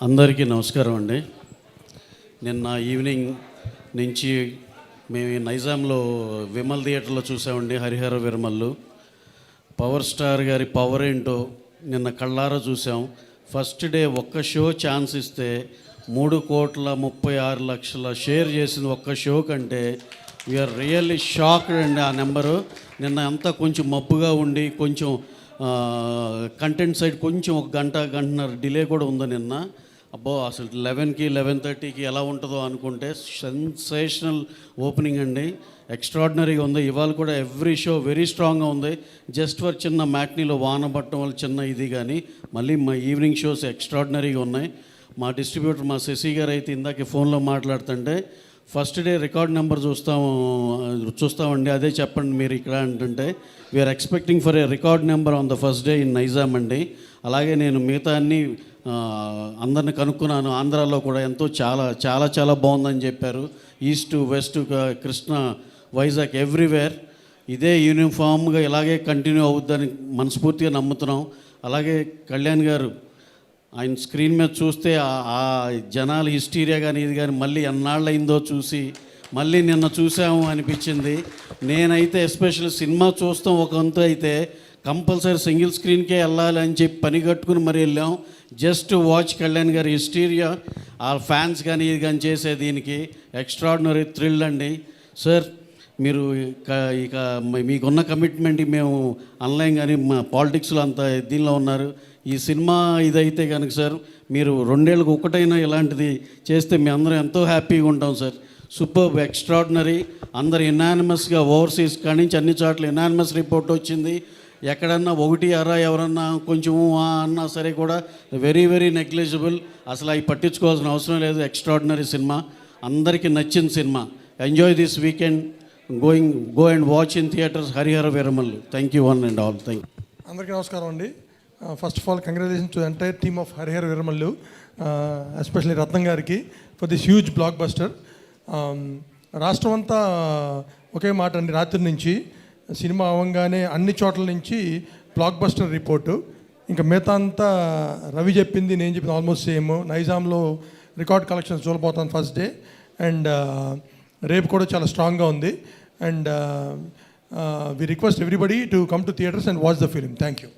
అందరికీ నమస్కారం అండి. నిన్న ఈవినింగ్ నుంచి మేము నైజాంలో విమల్ థియేటర్లో చూసామండి. హరిహర విరమల్లు పవర్ స్టార్ గారి పవర్ ఏంటో నిన్న కళ్ళారా చూసాం. ఫస్ట్ డే ఒక్క షో ఛాన్స్ ఇస్తే 3,36,00,000 షేర్ చేసింది ఒక్క షో కంటే వీఆర్ రియల్లీ షాక్డ్ అండి. ఆ నెంబరు నిన్న అంతా కొంచెం మబ్బుగా ఉండి కొంచెం కంటెంట్ సైడ్ కొంచెం ఒక గంటన్నర డిలే కూడా ఉంది నిన్న. అబ్బో అసలు 11కి 11:30కి ఎలా ఉంటుందో అనుకుంటే సెన్సేషనల్ ఓపెనింగ్ అండి. ఎక్స్ట్రాడినరీగా ఉంది. ఇవాళ కూడా ఎవ్రీ షో వెరీ స్ట్రాంగ్గా ఉంది. జస్ట్ ఫర్ చిన్న మ్యాట్నీలో వాన పట్టడం వల్ల చిన్న ఇది కానీ మళ్ళీ మా ఈవినింగ్ షోస్ ఎక్స్ట్రాడినరీగా ఉన్నాయి. మా డిస్ట్రిబ్యూటర్ మా శశి గారు అయితే ఇందాక ఫోన్లో మాట్లాడుతుంటే ఫస్ట్ డే రికార్డ్ నెంబర్ చూస్తామండి, అదే చెప్పండి మీరు ఇక్కడ అంటుంటే we're expecting for a record number on the first day in Nizam అండి. అలాగే నేను మిగతా అన్ని అందరిని కనుక్కున్నాను. ఆంధ్రాలో కూడా ఎంతో చాలా చాలా చాలా బాగుందని చెప్పారు. East west Krishna Vizag everywhere ఇదే యూనిఫామ్గా ఇలాగే కంటిన్యూ అవుద్దని మనస్ఫూర్తిగా నమ్ముతున్నాం. అలాగే కళ్యాణ్ గారు ఆయన స్క్రీన్ మీద చూస్తే ఆ జనాల హిస్టీరియా కానీ ఇది కానీ మళ్ళీ ఎన్నాళ్ళు అయిందో చూసి మళ్ళీ నిన్న చూసాము అనిపించింది. నేనైతే ఎస్పెషల్లీ సినిమా చూస్తాం ఒక వంతు అయితే కంపల్సరీ సింగిల్ స్క్రీన్కే వెళ్ళాలి అని చెప్పి పని కట్టుకుని మరి వెళ్ళాం. జస్ట్ వాచ్ కళ్యాణ్ గారి హిస్టీరియా ఆ ఫ్యాన్స్ కానీ ఇది కానీ చేసే దీనికి ఎక్స్ట్రాడినరీ థ్రిల్ అండి. సార్ మీరు ఇక మీకున్న కమిట్మెంట్ మేము ఆన్లైన్ కానీ మా పాలిటిక్స్లో అంత దీనిలో ఉన్నారు. ఈ సినిమా ఇదైతే కనుక సార్ మీరు 2 ఏళ్ళకి ఒకటైనా ఇలాంటిది చేస్తే మీ అందరం ఎంతో హ్యాపీగా ఉంటాం సార్. Super extraordinary. అందరు ఎనానిమస్గా ఓవర్సీస్ కాడి నుంచి అన్ని చోట్ల ఎనానిమస్ రిపోర్ట్ వచ్చింది. ఎక్కడన్నా ఒకటి అరా ఎవరన్నా కొంచెం అన్నా సరే కూడా వెరీ వెరీ నెగ్లిజిబుల్. అసలు అవి పట్టించుకోవాల్సిన అవసరం లేదు. ఎక్స్ట్రాడినరీ సినిమా, అందరికీ నచ్చిన సినిమా. Enjoy this weekend go and watch in theatres Harihara Veeramallu. Thank you one and all. Thank you. అందరికీ నమస్కారం అండి. First of all congratulations to entire team of Harihara Veeramallu, especially Ratnam గారికి for this huge blockbuster. రాష్ట్రం అంతా ఒకే మాట అండి, రాత్రి నుంచి సినిమా అవ్వగానే అన్ని చోట్ల నుంచి బ్లాక్ బస్టర్ రిపోర్టు. ఇంకా మిగతా అంతా రవి చెప్పింది నేను చెప్పింది ఆల్మోస్ట్ సేమ్. నైజాంలో రికార్డ్ కలెక్షన్స్ చూడబోతాను ఫస్ట్ డే, అండ్ రేపు కూడా చాలా స్ట్రాంగ్గా ఉంది. And we request everybody to come to theatres and watch the film. Thank you.